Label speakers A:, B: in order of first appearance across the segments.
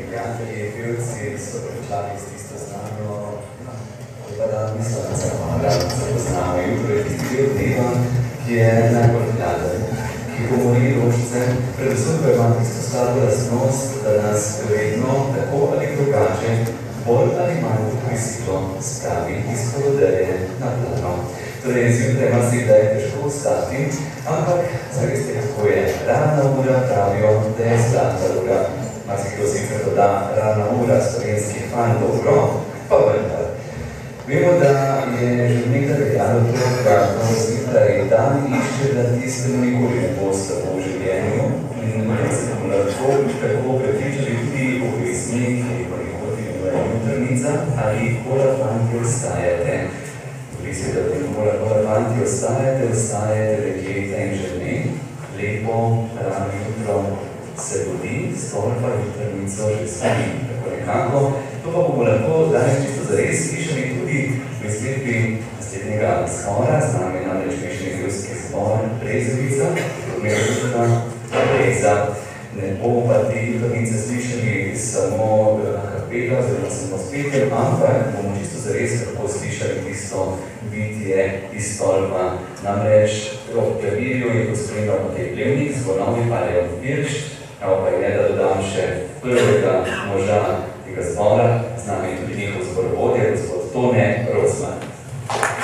A: prijatelji, pevci so pričali s tisto znano, pa da mislim, da se hvala, da poznamo. Jutro je tisti del dneva, ki je najbolj hladen, ki govori rožice, predvsem pa ima tisto slabo lastnost, da nas vedno tako ali drugače, bolj ali manj prisilo spravi izpod odeje na plano. Torej, zjutraj marsikaj, da je težko vstati, ampak zaveste, kako je. Rana ura pravijo, da je zlata ura. Marsikaj sicer doda rana ura, slovenski fan, dobro, pa vendar. Vemo, da je že nekaj veljalo to, kako zjutraj dan išče, da tistemu nikoli ne bo slabo v življenju in se bomo lahko tako prepričali tudi o pesmi, ki je ponekod jutrnica ali kola fanti ostajate. Misli, da ti kola fanti ostajate dekleta in žene, lepo, rano jutro se budi, stolpa jutrnico že spani, tako nekako. To pa bomo lahko danes čisto zares slišali tudi v izvedbi naslednjega zbora, z nami namreč Mešani zjevski zbor Brezovica, odmerjena Breza. Ne bomo pa te jutrnice slišali samo kapela, oziroma samo s petjem, ampak bomo čisto zares lahko slišali tisto bitje iz stolpa. Namreč ob klavirju je pospremljal Matej Plevnik, zvonovi Marjan Pirš, pa je, da dodam še prvega moža tega zbora, z nami tudi njihov zborovodja, gospod Tone Rosman.
B: Oh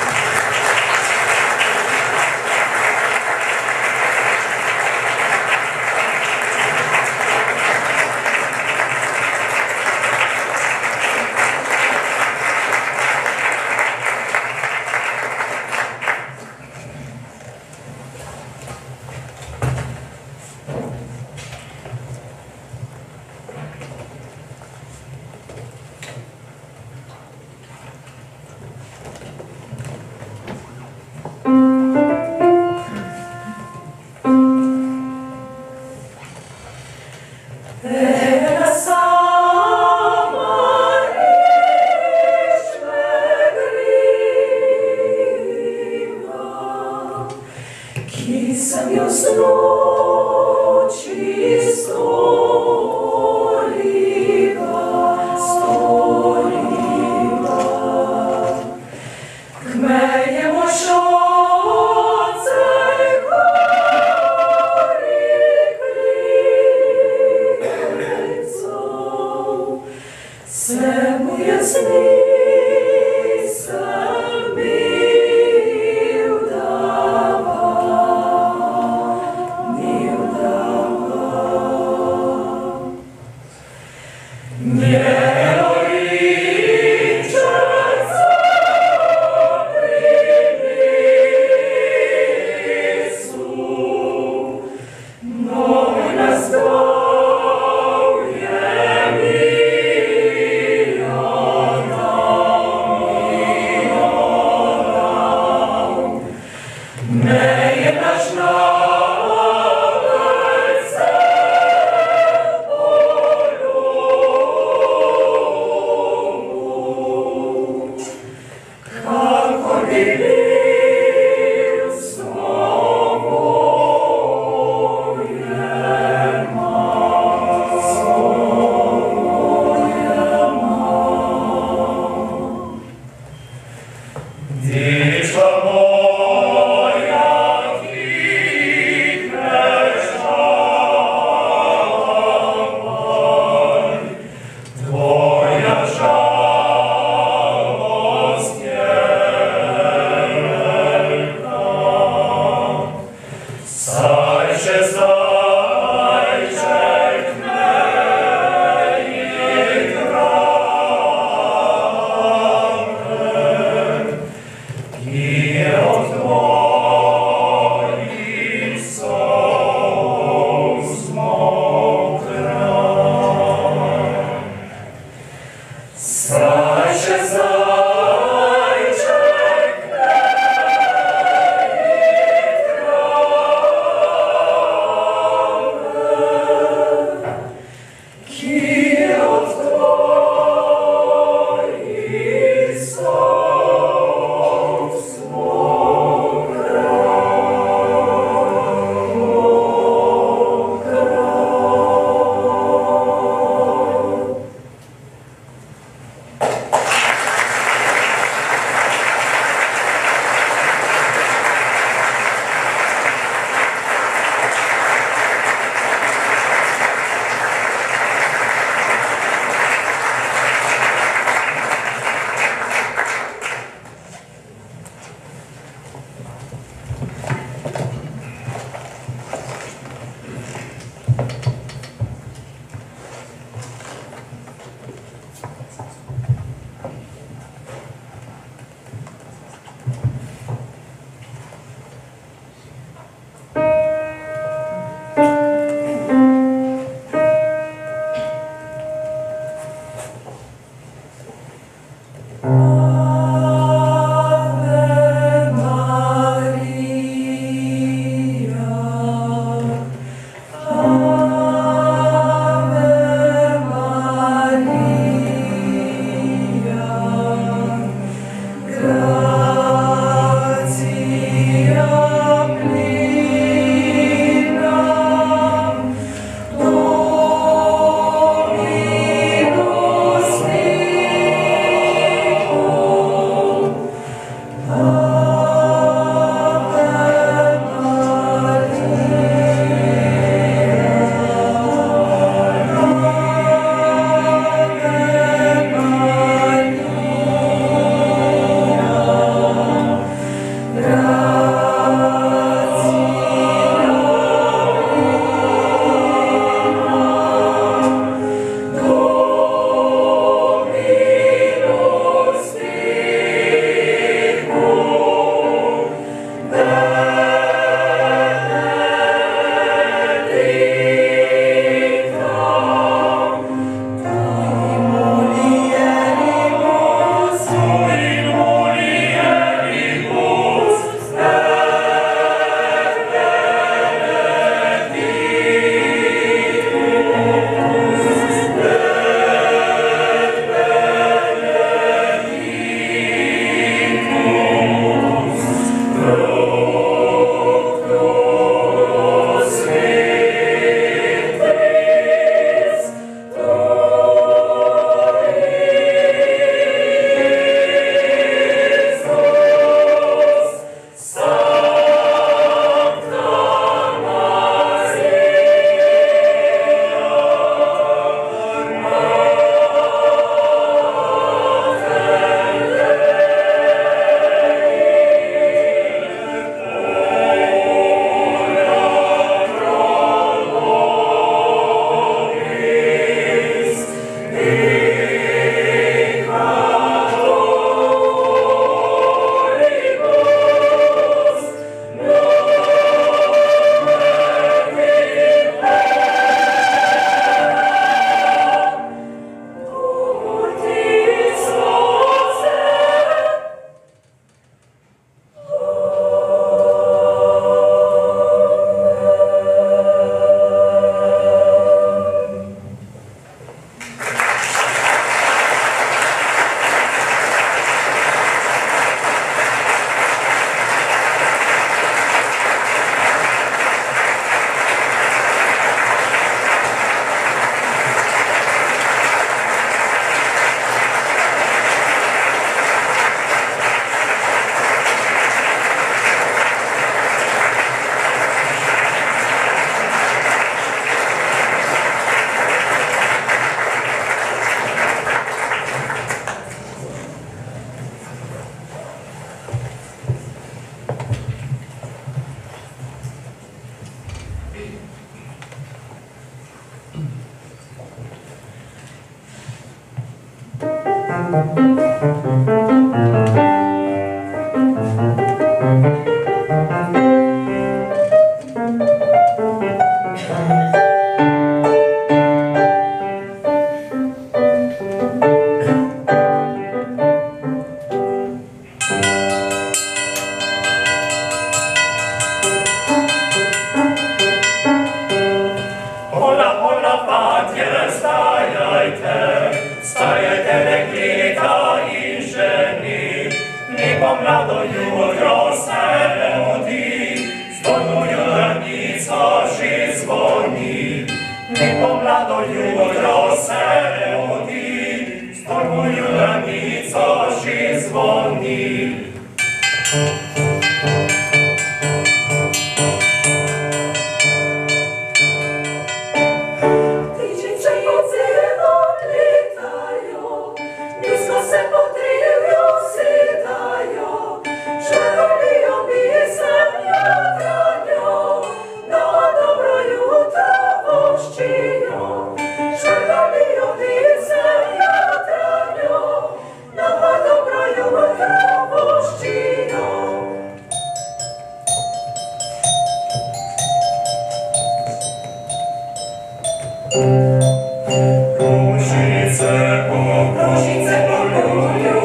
B: Różnice polują.